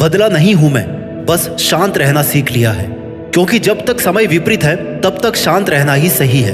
बदला नहीं हूं मैं, बस शांत रहना सीख लिया है। क्योंकि जब तक समय विपरीत है तब तक शांत रहना ही सही है।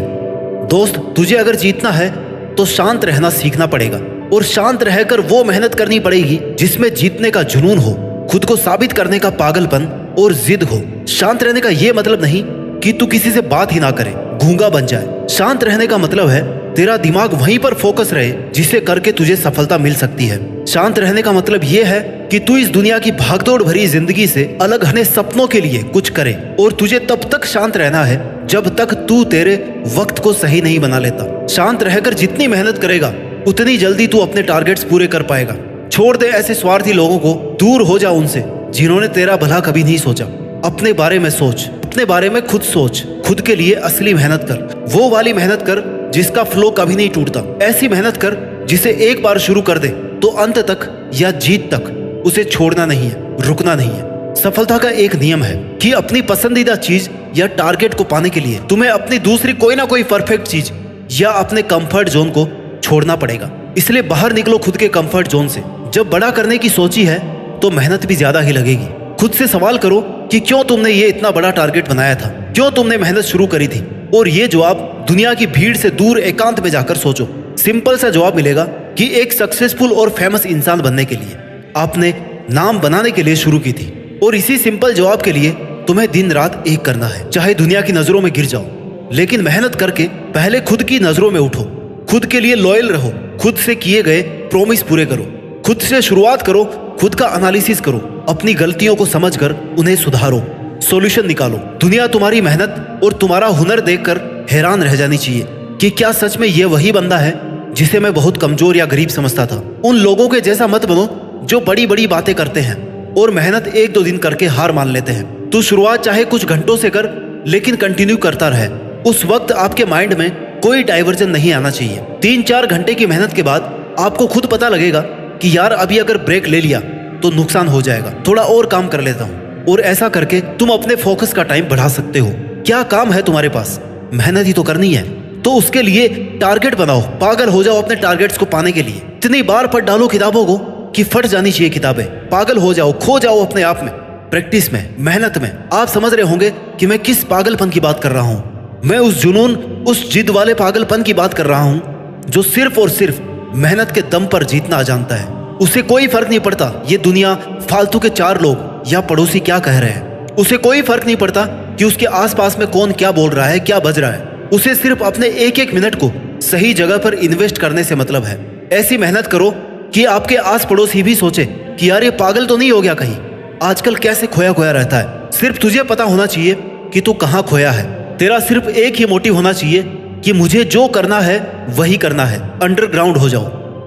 दोस्त, तुझे अगर जीतना है तो शांत रहना सीखना पड़ेगा, और शांत रहकर वो मेहनत करनी पड़ेगी जिसमें जीतने का जुनून हो, खुद को साबित करने का पागलपन और जिद हो। शांत रहने का ये मतलब नहीं कि तू किसी से बात ही ना करे, गूंगा बन जाए। शांत रहने का मतलब है तेरा दिमाग वहीं पर फोकस रहे जिसे करके तुझे सफलता मिल सकती है। शांत रहने का मतलब ये है कि तू इस दुनिया की भागदौड़ भरी जिंदगी से अलग हटने सपनों के लिए कुछ करे, और तुझे तब तक शांत रहना है जब तक तू तेरे वक्त को सही नहीं बना लेता। शांत रहकर जितनी मेहनत करेगा उतनी जल्दी तू अपने टारगेट्स पूरे कर पाएगा। छोड़ दे ऐसे स्वार्थी लोगों को, दूर हो जा उनसे जिन्होंने तेरा भला कभी नहीं सोचा। अपने बारे में सोच, अपने बारे में खुद सोच, खुद के लिए असली मेहनत कर, वो वाली मेहनत कर जिसका फ्लो कभी नहीं टूटता। ऐसी मेहनत कर जिसे एक बार शुरू कर दे तो अंत तक या जीत तक उसे छोड़ना नहीं है, रुकना नहीं है। सफलता का एक नियम है कि अपनी पसंदीदा चीज या टारगेट को पाने के लिए तुम्हें अपनी दूसरी कोई ना कोई परफेक्ट चीज या अपने कंफर्ट जोन को छोड़ना पड़ेगा। इसलिए बाहर निकलो खुद के कंफर्ट जोन से। जब बड़ा करने की सोची है तो मेहनत भी ज्यादा ही लगेगी। खुद से सवाल करो कि क्यों तुमने ये इतना बड़ा टारगेट बनाया था, क्यों तुमने मेहनत शुरू करी थी, और ये जवाब दुनिया की भीड़ से दूर एकांत में जाकर सोचो। सिंपल सा जवाब मिलेगा कि एक सक्सेसफुल और फेमस इंसान बनने के लिए आपने नाम बनाने के लिए शुरू की थी, और इसी सिंपल जवाब के लिए तुम्हें दिन रात एक करना है। चाहे दुनिया की नजरों में गिर जाओ, लेकिन मेहनत करके पहले खुद की नजरों में उठो। खुद के लिए लॉयल रहो, खुद से किए गए प्रॉमिस पूरे करो, खुद से शुरुआत करो, खुद का एनालिसिस करो, अपनी गलतियों को समझकर उन्हें सुधारो, सॉल्यूशन निकालो। दुनिया तुम्हारी मेहनत और तुम्हारा हुनर देखकर हैरान रह जानी चाहिए कि क्या सच में ये वही बंदा है जिसे मैं बहुत कमजोर या गरीब समझता था। उन लोगों के जैसा मत बनो जो बड़ी बड़ी बातें करते हैं और मेहनत एक दो दिन करके हार मान लेते हैं। तू शुरुआत चाहे कुछ घंटों से कर, लेकिन कंटिन्यू करता रहे। उस वक्त आपके माइंड में कोई डाइवर्जन नहीं आना चाहिए। 3-4 घंटे की मेहनत के बाद आपको खुद पता लगेगा कि यार अभी अगर ब्रेक ले लिया तो नुकसान हो जाएगा, थोड़ा और काम कर लेता हूँ। और ऐसा करके तुम अपने फोकस का टाइम बढ़ा सकते हो। क्या काम है तुम्हारे पास? मेहनत ही तो करनी है, तो उसके लिए टारगेट बनाओ। पागल हो जाओ अपने टारगेट्स को पाने के लिए। इतनी बार पढ़ डालो किताबों को कि फट जानी चाहिए किताबें। पागल हो जाओ, खो जाओ अपने आप में, प्रैक्टिस में, मेहनत में। आप समझ रहे होंगे कि मैं किस पागलपन की बात कर रहा हूँ। मैं उस जुनून, उस जिद वाले पागलपन की बात कर रहा हूँ जो सिर्फ और सिर्फ मेहनत के दम पर जीतना जानता है। उसे कोई फर्क नहीं पड़ता ये दुनिया, फालतू के 4 लोग या पड़ोसी क्या कह रहे हैं। उसे कोई फर्क नहीं पड़ता कि उसके आसपास में कौन क्या बोल रहा है, क्या बज रहा है। उसे सिर्फ अपने एक एक मिनट को सही जगह पर इन्वेस्ट करने से मतलब है। ऐसी मेहनत करो कि आपके आस पड़ोसी भी सोचे कि यार ये पागल तो नहीं हो गया कहीं, आजकल कैसे खोया खोया रहता है। सिर्फ तुझे पता होना चाहिए कि तू कहाँ खोया है। तेरा सिर्फ एक ही मोटिव होना चाहिए कि मुझे जो करना है वही करना है। अंडरग्राउंड हो जाओ,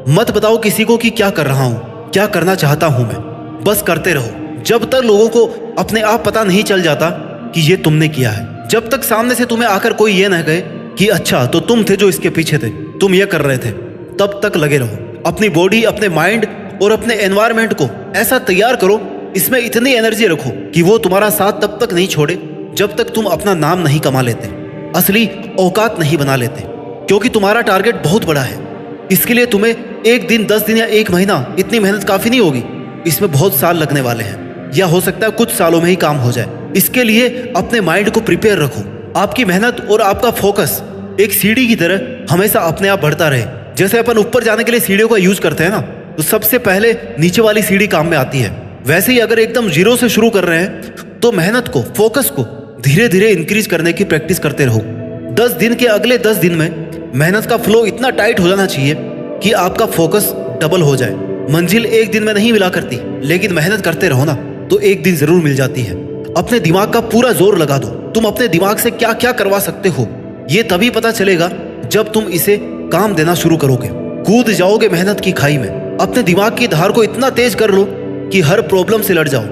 मत बताओ किसी को कि क्या कर रहा हूँ, क्या करना चाहता हूँ मैं। बस करते रहो जब तक लोगों को अपने आप पता नहीं चल जाता कि ये तुमने किया है। जब तक सामने से तुम्हें आकर कोई ये न कहे कि अच्छा तो तुम थे जो इसके पीछे थे, तुम ये कर रहे थे, तब तक लगे रहो। अपनी बॉडी, अपने माइंड और अपने एनवायरनमेंट को ऐसा तैयार करो, इसमें इतनी एनर्जी रखो कि वो तुम्हारा साथ तब तक नहीं छोड़े जब तक तुम अपना नाम नहीं कमा लेते, असली औकात नहीं बना लेते। क्योंकि तुम्हारा टारगेट बहुत बड़ा है। इसके लिए तुम्हें 1 दिन, 10 दिन या 1 महीना इतनी मेहनत काफी नहीं होगी। इसमें बहुत साल लगने वाले हैं, या हो सकता है कुछ सालों में ही काम हो जाए। इसके लिए अपने माइंड को प्रिपेयर रखो। आपकी मेहनत और आपका फोकस एक सीढ़ी की तरह हमेशा अपने आप बढ़ता रहे। जैसे अपन ऊपर जाने के लिए सीढ़ियों का यूज करते हैं ना, तो सबसे पहले नीचे वाली सीढ़ी काम में आती है। वैसे ही अगर एकदम जीरो से शुरू कर रहे हैं तो मेहनत को, फोकस को धीरे धीरे इंक्रीज करने की प्रैक्टिस करते रहो। 10 दिन के अगले 10 दिन में मेहनत का फ्लो इतना टाइट हो जाना चाहिए कि आपका फोकस डबल हो जाए। मंजिल एक दिन में नहीं मिला करती, लेकिन मेहनत करते रहो ना तो एक दिन जरूर मिल जाती है। अपने दिमाग का पूरा जोर लगा दो। तुम अपने दिमाग से क्या क्या करवा सकते हो ये तभी पता चलेगा जब तुम इसे काम देना शुरू करोगे। कूद जाओगे मेहनत की खाई में। अपने दिमाग की धार को इतना तेज कर लो कि हर प्रॉब्लम से लड़ जाओ।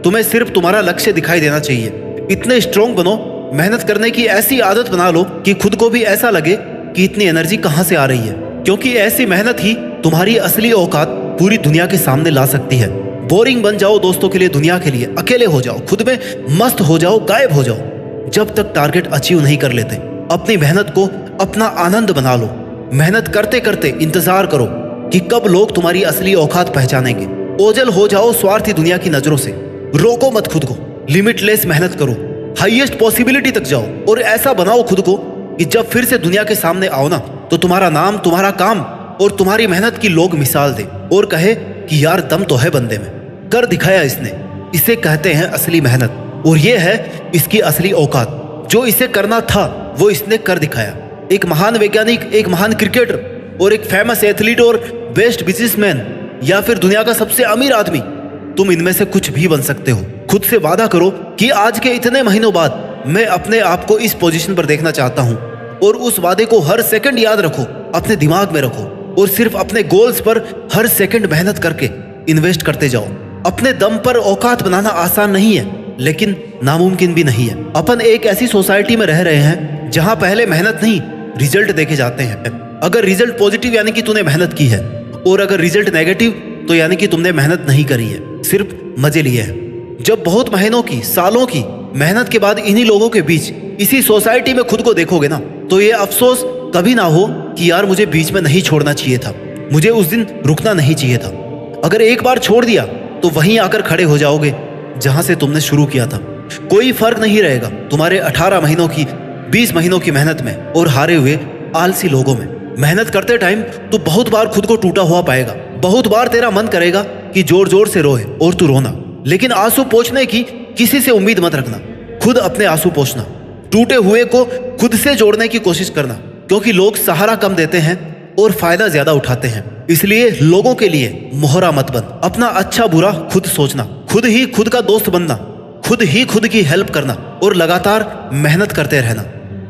तुम्हें सिर्फ तुम्हारा लक्ष्य दिखाई देना चाहिए। इतने स्ट्रॉन्ग बनो, मेहनत करने की ऐसी आदत बना लो कि खुद को भी ऐसा लगे कि इतनी एनर्जी कहाँ से आ रही है। क्योंकि ऐसी मेहनत ही तुम्हारी असली औकात पूरी दुनिया के सामने ला सकती है। बोरिंग बन जाओ दोस्तों के लिए, दुनिया के लिए, अकेले हो जाओ, खुद में मस्त हो जाओ, गायब हो जाओ। जब तक टारगेट अचीव नहीं कर लेते, अपनी मेहनत को अपना आनंद बना लो। मेहनत करते करते इंतजार करो कि कब लोग तुम्हारी असली औकात पहचानेंगे। ओझल हो जाओ स्वार्थी दुनिया की नजरों से। रोको मत खुद को, लिमिटलेस मेहनत करो, हाईएस्ट पॉसिबिलिटी तक जाओ और ऐसा बनाओ खुद को कि जब फिर से दुनिया के सामने आओ ना, तो तुम्हारा नाम, तुम्हारा काम और तुम्हारी मेहनत की लोग मिसाल दे और कहे कि यार दम तो है बंदे में, कर दिखाया इसने। इसे कहते हैं असली मेहनत और ये है इसकी असली औकात। जो इसे करना था वो इसने कर दिखाया। एक महान वैज्ञानिक, एक महान क्रिकेटर और एक फेमस एथलीट और बेस्ट बिजनेसमैन या फिर दुनिया का सबसे अमीर आदमी, तुम इनमें से कुछ भी बन सकते हो। खुद से वादा करो कि आज के इतने महीनों बाद मैं अपने आप को इस पोजीशन पर देखना चाहता हूँ और उस वादे को हर सेकंड याद रखो, अपने दिमाग में रखो और सिर्फ अपने गोल्स पर हर सेकंड मेहनत करके इन्वेस्ट करते जाओ। अपने दम पर औकात बनाना आसान नहीं है, लेकिन नामुमकिन भी नहीं है। अपन एक ऐसी सोसाइटी में रह रहे हैं जहां पहले मेहनत नहीं, रिजल्ट देखे जाते हैं। अगर रिजल्ट पॉजिटिव यानी कि तूने मेहनत की है, और अगर रिजल्ट नेगेटिव तो यानी कि तुमने मेहनत नहीं करी है, सिर्फ मजे लिए हैं। जब बहुत महीनों की, सालों की मेहनत के बाद इन्हीं लोगों के बीच, इसी सोसाइटी में खुद को देखोगे ना, तो ये अफसोस कभी ना हो कि यार मुझे बीच में नहीं छोड़ना चाहिए था, मुझे उस दिन रुकना नहीं चाहिए था। अगर एक बार छोड़ दिया तो वहीं आकर खड़े हो जाओगे जहां से तुमने शुरू किया था। कोई फर्क नहीं रहेगा तुम्हारे 18 महीनों की, 20 महीनों की मेहनत में और हारे हुए आलसी लोगों में। मेहनत करते टाइम तू बहुत बार खुद को टूटा हुआ पाएगा, बहुत बार तेरा मन करेगा कि जोर जोर से रोए और तू रोना, लेकिन आंसू पोंछने की किसी से उम्मीद मत रखना। खुद अपने आंसू पोंछना, टूटे हुए को खुद से जोड़ने की कोशिश करना, क्योंकि लोग सहारा कम देते हैं और फायदा ज्यादा उठाते हैं। इसलिए लोगों के लिए मोहरा मत बन। अपना अच्छा बुरा खुद सोचना, खुद ही खुद का दोस्त बनना, खुद ही खुद की हेल्प करना और लगातार मेहनत करते रहना,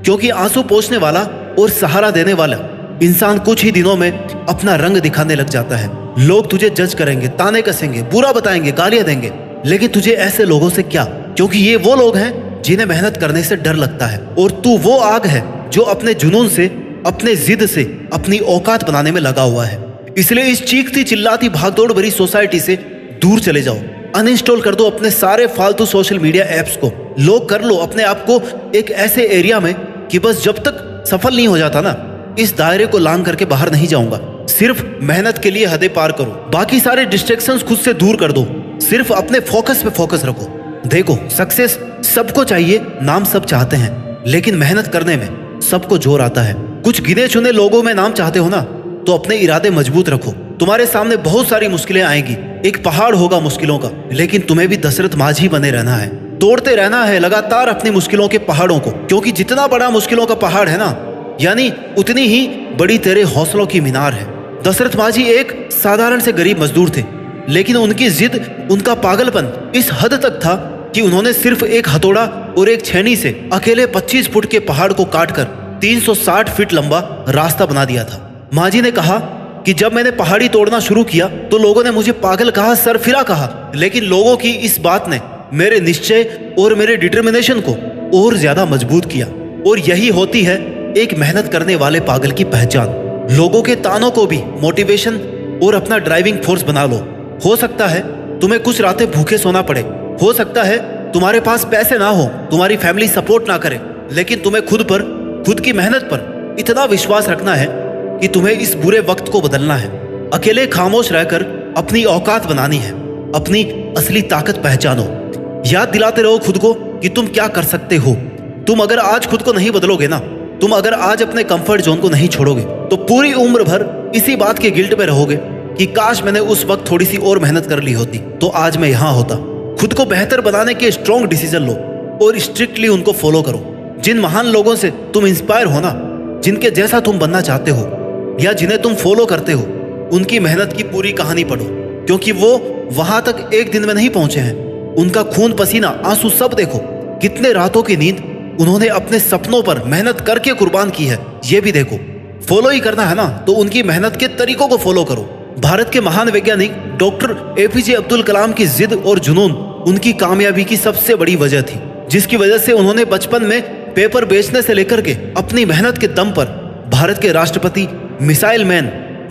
क्योंकि आंसू पोंछने वाला और सहारा देने वाला इंसान कुछ ही दिनों में अपना रंग दिखाने लग जाता है। लोग तुझे जज करेंगे, ताने कसेंगे, बुरा बताएंगे, गालियां देंगे, लेकिन तुझे ऐसे लोगों से क्या, क्योंकि ये वो लोग हैं जिन्हें मेहनत करने से डर लगता है और तू वो आग है जो अपने जुनून से, अपने जिद से अपनी औकात बनाने में लगा हुआ है। इसलिए इस चीखती चिल्लाती भागदौड़ भरी सोसाइटी से दूर चले जाओ। अनइंस्टॉल कर दो अपने सारे फालतू सोशल मीडिया ऐप्स को। लोग कर लो अपने आप को एक ऐसे एरिया में कि बस जब तक सफल नहीं हो जाता ना, इस दायरे को लांघ करके बाहर नहीं जाऊंगा। सिर्फ मेहनत के लिए हदें पार करो, बाकी सारे डिस्ट्रैक्शंस खुद से दूर कर दो। सिर्फ अपने फोकस पे फोकस रखो। देखो, सक्सेस सबको चाहिए, नाम सब चाहते हैं, लेकिन मेहनत करने में सबको जोर आता है। कुछ गिने चुने लोगों में नाम चाहते हो ना, तो अपने इरादे मजबूत रखो। तुम्हारे सामने बहुत सारी मुश्किलें आएंगी, एक पहाड़ होगा मुश्किलों का, लेकिन तुम्हें भी दशरथ माझी बने रहना है। तोड़ते रहना है लगातार अपनी मुश्किलों के पहाड़ों को, क्योंकि जितना बड़ा मुश्किलों का पहाड़ है ना, यानी उतनी ही बड़ी तेरे हौसलों की मीनार है। दशरथ माझी एक साधारण से गरीब मजदूर थे, लेकिन उनकी जिद, उनका पागलपन इस हद तक था कि उन्होंने सिर्फ एक हथौड़ा और एक छेनी से अकेले 25 फुट के पहाड़ को काटकर 360 फीट लंबा रास्ता बना दिया था। माझी ने कहा कि जब मैंने पहाड़ी तोड़ना शुरू किया तो लोगों ने मुझे पागल कहा, सरफिरा कहा, लेकिन लोगों की इस बात ने मेरे निश्चय और मेरे डिटर्मिनेशन को और ज्यादा मजबूत किया। और यही होती है एक मेहनत करने वाले पागल की पहचान। लोगों के तानों को भी मोटिवेशन और अपना ड्राइविंग फोर्स बना लो। हो सकता है तुम्हें कुछ रातें भूखे सोना पड़े, हो सकता है तुम्हारे पास पैसे ना हो, तुम्हारी फैमिली सपोर्ट ना करे, लेकिन तुम्हें खुद पर, खुद की मेहनत पर इतना विश्वास रखना है कि तुम्हें इस बुरे वक्त को बदलना है। अकेले खामोश रहकर अपनी औकात बनानी है। अपनी असली ताकत पहचानो। याद दिलाते रहो खुद को कि तुम क्या कर सकते हो। तुम अगर आज खुद को नहीं बदलोगे ना, तुम अगर आज अपने कंफर्ट जोन को नहीं छोड़ोगे, तो पूरी उम्र भर इसी बात के गिल्ट में रहोगे कि काश मैंने उस वक्त थोड़ी सी और मेहनत कर ली होती तो आज मैं यहाँ होता। खुद को बेहतर बनाने के स्ट्रॉन्ग डिसीजन लो और स्ट्रिक्टली उनको फॉलो करो। जिन महान लोगों से तुम इंस्पायर हो ना, जिनके जैसा तुम बनना चाहते हो या जिन्हें तुम फॉलो करते हो, उनकी मेहनत की पूरी कहानी पढ़ो, क्योंकि वो वहां तक एक दिन में नहीं पहुंचे हैं। उनका खून पसीना आंसू सब देखो, कितने रातों की नींद उन्होंने अपने सपनों पर मेहनत करके कुर्बान की है, ये भी देखो। फॉलो ही करना है ना, तो उनकी मेहनत के तरीकों को फॉलो करो। भारत के महान वैज्ञानिक डॉक्टर एपीजे अब्दुल कलाम की जिद और जुनून उनकी कामयाबी की सबसे बड़ी वजह थी, जिसकी वजह से उन्होंने बचपन में पेपर बेचने से लेकर के अपनी मेहनत के दम पर भारत के राष्ट्रपति, मिसाइल मैन,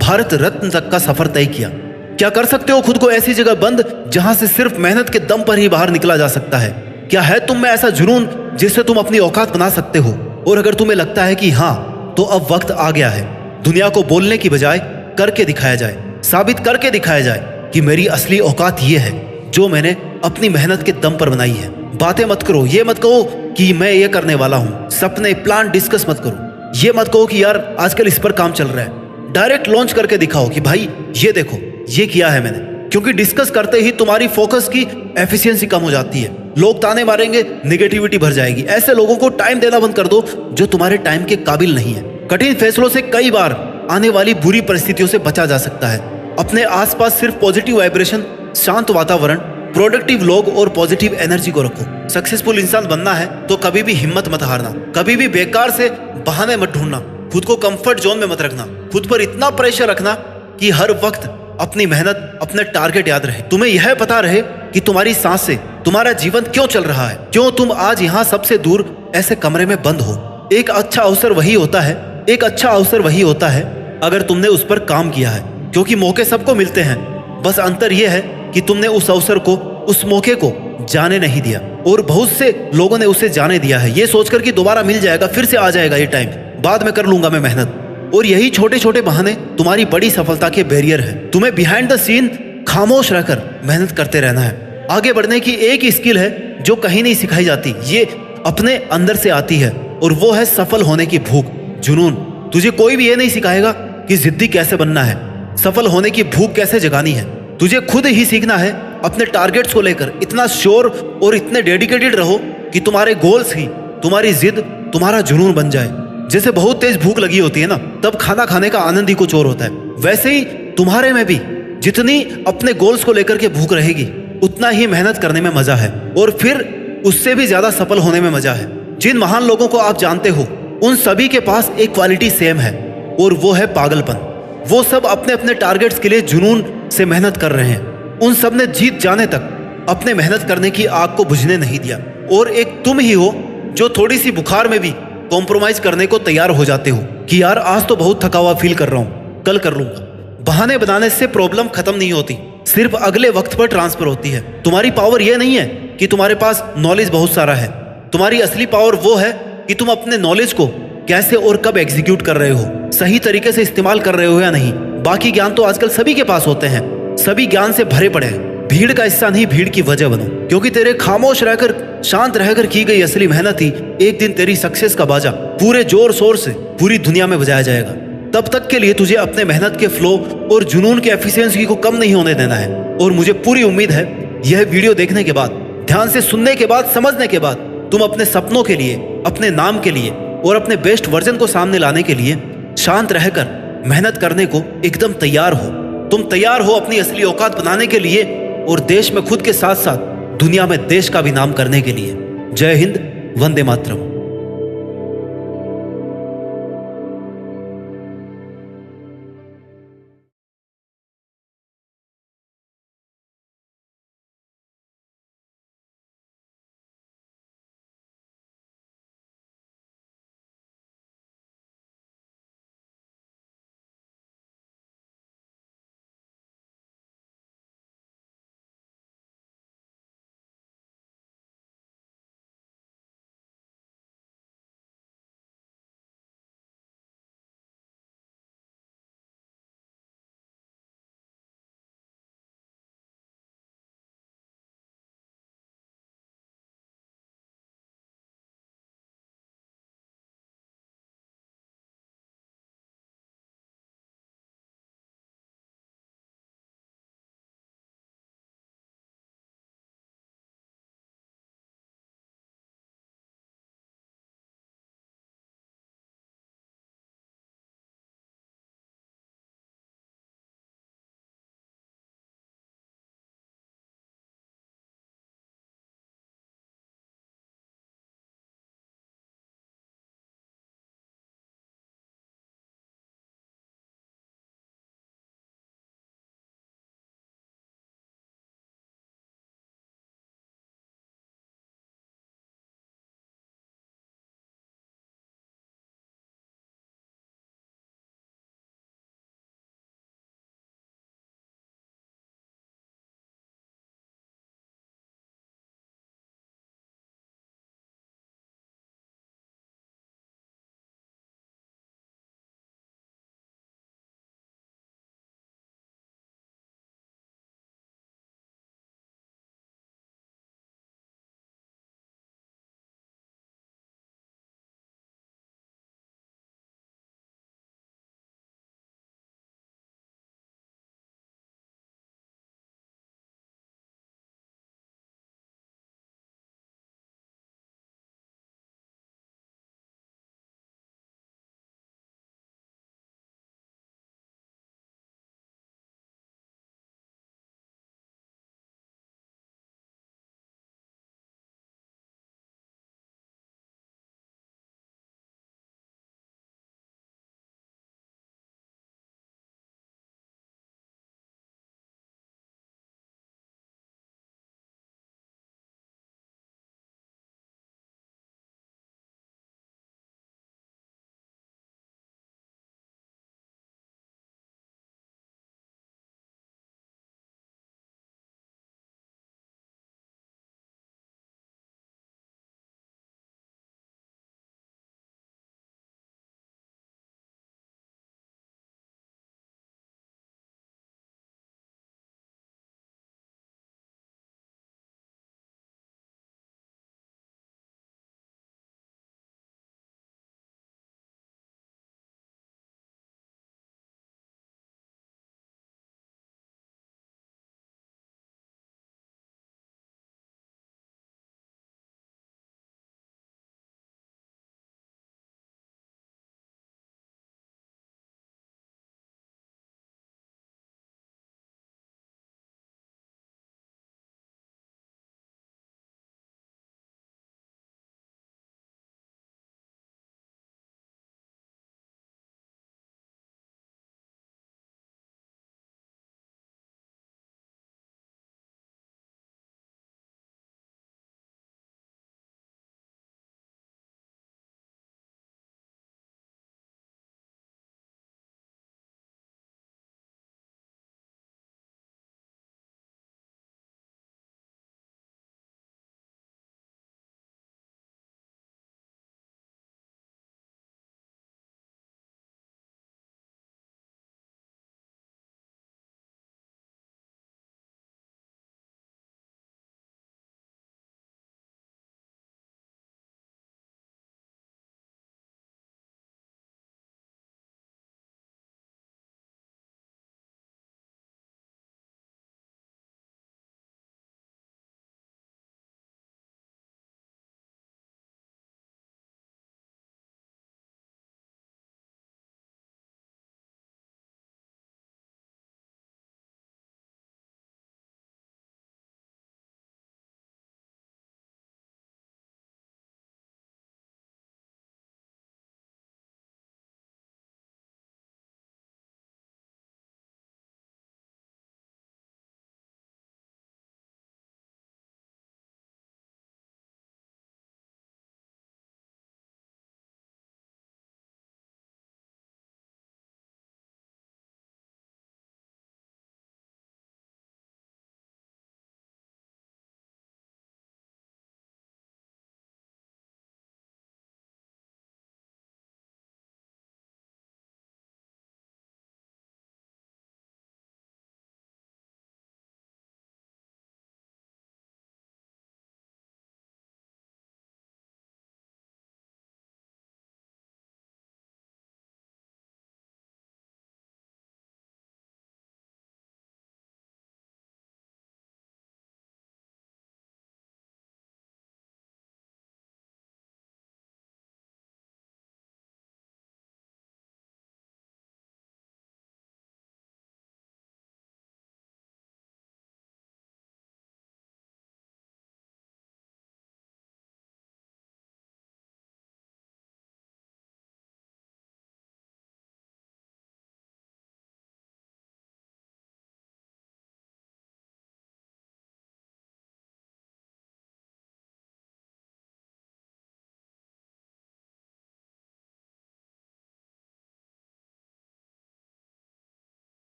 भारत रत्न तक का सफर तय किया। क्या कर सकते हो खुद को ऐसी जगह बंद जहां से सिर्फ मेहनत के दम पर ही बाहर निकला जा सकता है? क्या है तुम में ऐसा जुनून जिससे तुम अपनी औकात बना सकते हो? और अगर तुम्हें लगता है कि हाँ, तो अब वक्त आ गया है दुनिया को बोलने की बजाय करके दिखाया जाए, साबित करके दिखाया जाए कि मेरी असली औकात ये है जो मैंने अपनी मेहनत के दम पर बनाई है। बातें मत करो, ये मत कहो कि मैं ये करने वाला हूँ। सपने प्लान डिस्कस मत करो। ये मत कहो कि यार आजकल इस पर काम चल रहा है। डायरेक्ट लॉन्च करके दिखाओ कि भाई ये देखो ये किया है मैंने। क्योंकि डिस्कस करते ही तुम्हारी फोकस की एफिशिएंसी कम हो जाती है। लोग ताने मारेंगे, निगेटिविटी भर जाएगी। ऐसे लोगों को टाइम देना बंद कर दो जो तुम्हारे टाइम के काबिल नहीं है। कठिन फैसलों से कई बार आने वाली बुरी परिस्थितियों से बचा जा सकता है। अपने आसपास सिर्फ पॉजिटिव वाइब्रेशन, शांत वातावरण, प्रोडक्टिव लोग और पॉजिटिव एनर्जी को रखो। सक्सेसफुल इंसान बनना है तो कभी भी हिम्मत मत हारना। कभी भी बेकार से बहाने मत ढूंढना। खुद को कंफर्ट जोन में मत रखना। खुद पर इतना प्रेशर रखना कि हर वक्त अपनी मेहनत, अपने टारगेट याद रहे। तुम्हें यह पता रहे कि तुम्हारी सांस से तुम्हारा जीवन क्यों चल रहा है, क्यों तुम आज यहाँ सबसे दूर ऐसे कमरे में बंद हो। एक अच्छा अवसर वही होता है, एक अच्छा अवसर वही होता है अगर तुमने उस पर काम किया है। क्योंकि मौके सबको मिलते हैं, बस अंतर यह है कि तुमने उस अवसर को, उस मौके को जाने नहीं दिया। और बहुत से लोगों ने उसे जाने दिया है ये सोचकर कि दोबारा मिल जाएगा, फिर से आ जाएगा ये टाइम, बाद में कर लूंगा मैं मेहनत। और यही छोटे छोटे बहाने तुम्हारी बड़ी सफलता के बैरियर है। तुम्हें बिहाइंड द सीन खामोश रहकर मेहनत करते रहना है। आगे बढ़ने की एक ही स्किल है जो कहीं नहीं सिखाई जाती, ये अपने अंदर से आती है, और वो है सफल होने की भूख, जुनून। तुझे कोई भी ये नहीं सिखाएगा कि जिद्दी कैसे बनना है, सफल होने की भूख कैसे जगानी है। तुझे खुद ही सीखना है। अपने टारगेट्स को लेकर इतना श्योर और इतने डेडिकेटेड रहो कि तुम्हारे गोल्स ही तुम्हारी जिद, तुम्हारा जुनून बन जाए। जैसे बहुत तेज भूख लगी होती है ना, तब खाना खाने का आनंद ही कुछ और होता है। वैसे ही तुम्हारे में भी जितनी अपने गोल्स को लेकर के भूख रहेगी, उतना ही मेहनत करने में मजा है, और फिर उससे भी ज्यादा सफल होने में मजा है। जिन महान लोगों को आप जानते हो, उन सभी के पास एक क्वालिटी सेम है, और वो है पागलपन। वो सब अपने अपने टारगेट्स के लिए जुनून से मेहनत कर रहे हैं। उन सब ने जीत जाने तक अपने मेहनत करने की आग को बुझने नहीं दिया। और एक तुम ही हो जो थोड़ी सी बुखार में भी कॉम्प्रोमाइज करने को तैयार हो जाते हो कि यार आज तो बहुत थका हुआ फील कर रहा हूँ, कल कर लूंगा। बहाने बनाने से प्रॉब्लम खत्म नहीं होती, सिर्फ अगले वक्त पर ट्रांसफर होती है। तुम्हारी पावर यह नहीं है कि तुम्हारे पास नॉलेज बहुत सारा है। तुम्हारी असली पावर वो है कि तुम अपने नॉलेज को कैसे और कब एग्जीक्यूट कर रहे हो, सही तरीके से इस्तेमाल कर रहे हो या नहीं। बाकी ज्ञान तो आजकल सभी के पास होते हैं, सभी ज्ञान से भरे पड़े हैं। भीड़ का हिस्सा नहीं, भीड़ की वजह बनो। क्योंकि तेरे खामोश रहकर, शांत रहकर की गई असली मेहनत ही एक दिन तेरी सक्सेस का बाजा पूरे जोर शोर से पूरी दुनिया में बजाया जाएगा। तब तक के लिए तुझे अपने मेहनत के फ्लो और जुनून के एफिशिएंसी को कम नहीं होने देना है। और मुझे पूरी उम्मीद है यह वीडियो देखने के बाद, ध्यान से सुनने के बाद, समझने के बाद तुम अपने सपनों के लिए, अपने नाम के लिए और अपने बेस्ट वर्जन को सामने लाने के लिए शांत रहकर मेहनत करने को एकदम तैयार हो। तुम तैयार हो अपनी असली औकात बनाने के लिए और देश में खुद के साथ साथ दुनिया में देश का भी नाम करने के लिए। जय हिंद, वंदे मातरम।